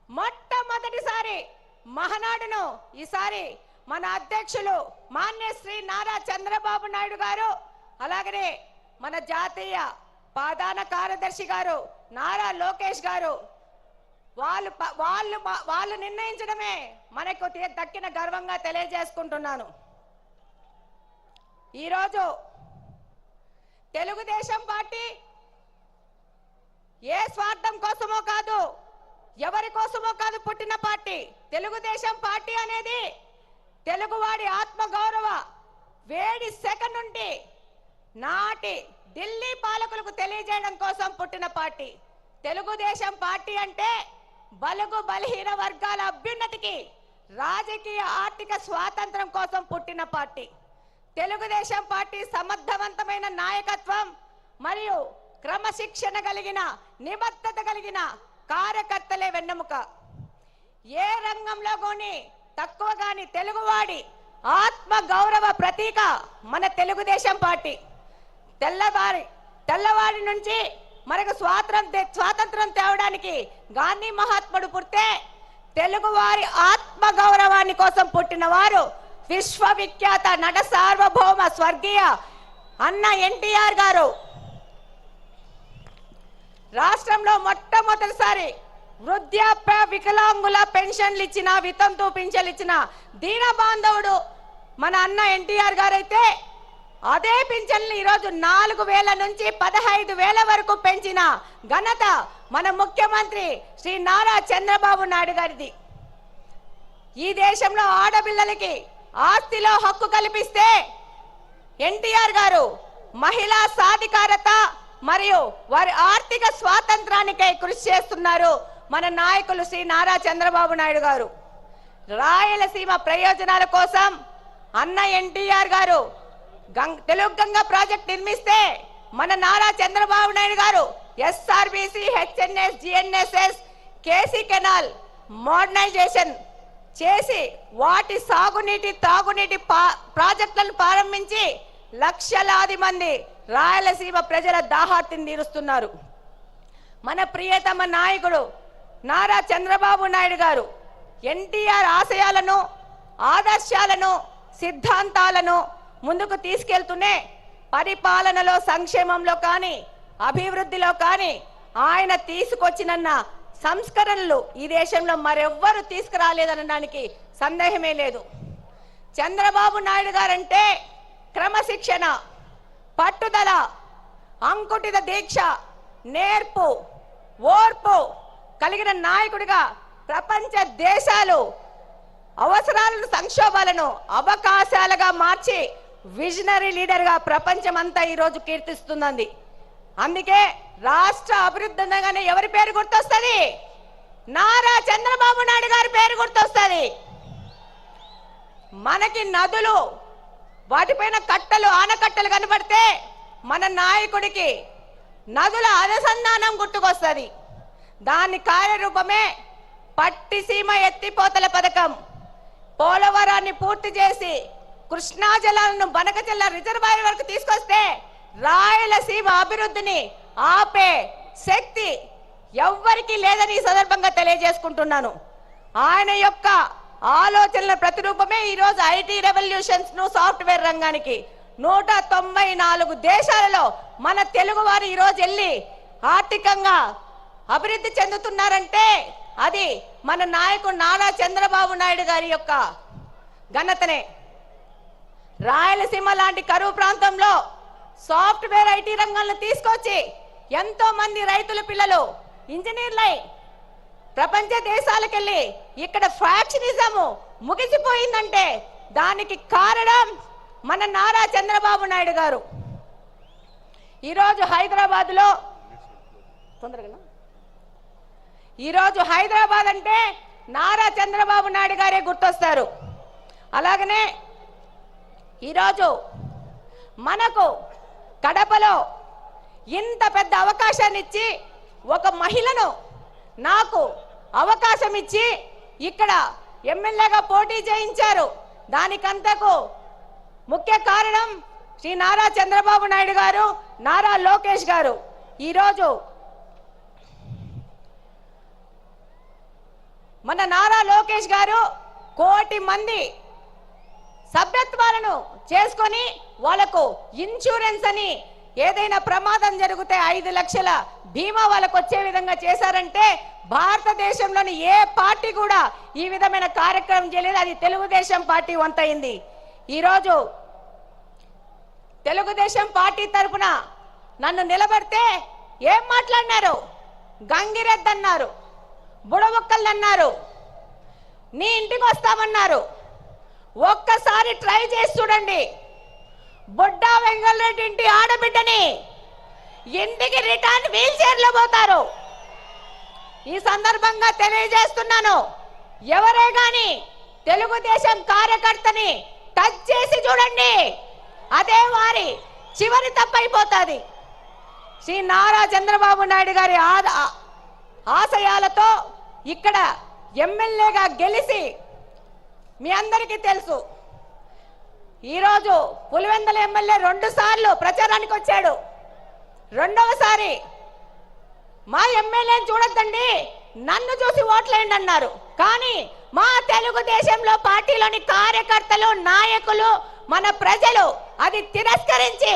మొట్టమొదటిసారి మహానాడును ఈసారి మన అధ్యక్షులు మాన్య శ్రీ నారా చంద్రబాబు నాయుడు గారు, అలాగనే మన జాతీయ ప్రధాన కార్యదర్శి గారు నారా లోకేష్ గారు వాళ్ళు నిర్ణయించడమే మనకు దక్కిన గర్వంగా తెలియజేసుకుంటున్నాను. ఈరోజు తెలుగుదేశం పార్టీ ఏ స్వార్థం కోసమో కాదు, ఎవరి కోసమో కాదు పుట్టిన పార్టీ. తెలుగుదేశం పార్టీ అనేది తెలుగువాడి ఆత్మగౌరవ వేడి సెకండ్ నుండి నాటి ఢిల్లీ పాలకులకు తెలియజేయడం కోసం పుట్టిన పార్టీ. తెలుగుదేశం పార్టీ అంటే బలుగు బలహీన వర్గాల అభ్యున్నతికి, రాజకీయ ఆర్థిక స్వాతంత్రం కోసం పుట్టిన పార్టీ. తెలుగుదేశం పార్టీ సమర్థవంతమైన నాయకత్వం మరియు క్రమశిక్షణ కలిగిన, నిబద్ధత కలిగిన కార్యకర్తలే వెన్నెముక. ఏ రంగంలో కానీ తక్కువ గాని తెలుగువాడి ఆత్మ గౌరవ ప్రతీక మన తెలుగుదేశం పార్టీ. తెల్లవాడి నుంచి మనకు స్వాతంత్రం తేవడానికి గాంధీ మహాత్ముడు పుడితే తెలుగువారి ఆత్మ గౌరవాన్ని కోసం పుట్టిన వారు విశ్వవిఖ్యాత నట సార్వభౌమ స్వర్గీయ అన్న ఎన్టీఆర్ గారు. రాష్ట్రంలో మొట్టమొదటిసారి వృద్ధాప్య వికలాంగుల పెన్షన్లు ఇచ్చిన, వితంతు పింఛన్లు ఇచ్చిన దీన బాంధవుడు మన అన్న ఎన్టీఆర్ గారు అయితే, అదే పింఛన్లు ఈరోజు 4,000 నుంచి 15,000 వరకు పెంచిన ఘనత మన ముఖ్యమంత్రి శ్రీ నారా చంద్రబాబు నాయుడు గారిది. ఈ దేశంలో ఆడపిల్లలకి ఆస్తిలో హక్కు కల్పిస్తే ఎన్టీఆర్ గారు మహిళా సాధికారత మరియు వారి ఆర్థిక స్వాతంత్రానికై కృషి చేస్తున్నారు మన నాయకులు శ్రీ నారా చంద్రబాబు నాయుడు గారు. రాయలసీమ ప్రయోజనాల కోసం అన్న ఎన్టీఆర్ గారు తెలుగు గంగ ప్రాజెక్ట్ నిర్మిస్తే మన నారా చంద్రబాబు నాయుడు గారు SRBC, HNS, GNSS, KC canal modernisation చేసి వాటి సాగునీటి, తాగునీటి ప్రాజెక్టులను ప్రారంభించి లక్షలాది మంది రాయలసీమ ప్రజల దాహార్తిని తీరుస్తున్నారు. మన ప్రియతమ నాయకుడు నారా చంద్రబాబు నాయుడు గారు ఎన్టీఆర్ ఆశయాలను, ఆదర్శాలను, సిద్ధాంతాలను ముందుకు తీసుకెళ్తూనే పరిపాలనలో, సంక్షేమంలో కానీ, అభివృద్ధిలో కానీ ఆయన తీసుకొచ్చిన సంస్కరణలు ఈ దేశంలో మరెవ్వరూ తీసుకురాలేదనడానికి సందేహమే లేదు. చంద్రబాబు నాయుడు గారంటే క్రమశిక్షణ, పట్టుదల, అంకుటిత దీక్ష, నేర్పు, ఓర్పు కలిగిన నాయకుడిగా ప్రపంచ దేశాలు అవసరాలను, సంక్షోభాలను అవకాశాలుగా మార్చి విజనరీ లీడర్గా ప్రపంచమంతా ఈరోజు కీర్తిస్తుంది. అందుకే రాష్ట్ర అభివృద్ధి అనగానే ఎవరి పేరు గుర్తొస్తుంది? నారా చంద్రబాబు నాయుడు గారి పేరు గుర్తొస్తుంది. మనకి నదులు, వాటిపైన కట్టలు, ఆనకట్టలు కనబడితే మన నాయకుడికి నదుల అనుసంధానం గుర్తుకొస్తుంది. దాని కార్యరూపమే పట్టిసీమ ఎత్తిపోతల పథకం. పోలవరాన్ని పూర్తి చేసి కృష్ణా జలాలను బనకచెల్ల రిజర్వాయర్ వరకు తీసుకొస్తే రాయలసీమ అభివృద్ధిని ఆపే శక్తి ఎవ్వరికీ లేదని ఈ సందర్భంగా తెలియజేసుకుంటున్నాను. ఆయన యొక్క ఆలోచనల ప్రతిరూపమే ఈరోజు ఐటీ రెవల్యూషన్స్ ను, సాఫ్ట్వేర్ రంగానికి 194 దేశాలలో మన తెలుగు వారు ఈరోజు వెళ్ళి ఆర్థికంగా అభివృద్ధి చెందుతున్నారంటే అది మన నాయకుడు నారా చంద్రబాబు నాయుడు గారి యొక్క ఘనతనే. రాయలసీమ లాంటి కరువు ప్రాంతంలో సాఫ్ట్వేర్, ఐటీ రంగాలను తీసుకొచ్చి ఎంతో మంది రైతుల పిల్లలు ఇంజనీర్లై ప్రపంచ దేశాలకు వెళ్ళి ఇక్కడ ఫ్యాక్షనిజము ముగిసిపోయిందంటే దానికి కారణం మన నారా చంద్రబాబు నాయుడు గారు. ఈరోజు హైదరాబాద్ అంటే నారా చంద్రబాబు నాయుడు గారే గుర్తొస్తారు. అలాగనే ఈరోజు మనకు కడపలో ఇంత పెద్ద అవకాశాన్ని ఇచ్చి, ఒక మహిళను నాకు అవకాశం ఇచ్చి ఇక్కడ ఎమ్మెల్యేగా పోటీ చేయించారు. దానికంతకు ముఖ్య కారణం శ్రీ నారా చంద్రబాబు నాయుడు గారు, నారా లోకేష్ గారు. ఈరోజు మన నారా లోకేష్ గారు 1 కోటి మంది సభ్యత్వాలను చేసుకొని వాళ్ళకు ఇన్సూరెన్స్ అని ఏదైనా ప్రమాదం జరిగితే 5 లక్షల బీమా వాళ్ళకు వచ్చే విధంగా చేశారంటే భారతదేశంలోని ఏ పార్టీ కూడా ఈ విధమైన కార్యక్రమం చేయలేదు. అది తెలుగుదేశం పార్టీ వంతైంది. ఈరోజు తెలుగుదేశం పార్టీ తరఫున నన్ను నిలబడితే ఏం మాట్లాడినారు? గంగిరెద్దు అన్నారు, బుడబుక్కలు అన్నారు, నీ ఇంటికి వస్తామన్నారు. ఒక్కసారి ట్రై చేసి చూడండి. బుడ్డా వెంగళరెడ్డి ఇంటి ఆడబిడ్డని ఇంటికి రిటర్న్ వీల్ చైర్లో పోతారు. ఈ సందర్భంగా తెలియజేస్తున్నాను, ఎవరే గాని తెలుగుదేశం కార్యకర్తని టచ్ చేసి చూడండి, అదే వారి చివరి తప్పైపోతుంది. శ్రీ నారా చంద్రబాబు నాయుడు గారి ఆశయాలతో ఇక్కడ ఎమ్మెల్యేగా గెలిచి మీ అందరికీ తెలుసు, ఈరోజు పులివెందుల ఎమ్మెల్యే 2 సార్లు ప్రచారానికి వచ్చాడు. రెండవసారి మా ఎమ్మెల్యేని చూడొద్దండి, నన్ను చూసి ఓట్లేయండి అన్నారు. కానీ మా తెలుగుదేశంలో పార్టీలోని కార్యకర్తలు, నాయకులు, మన ప్రజలు అది తిరస్కరించి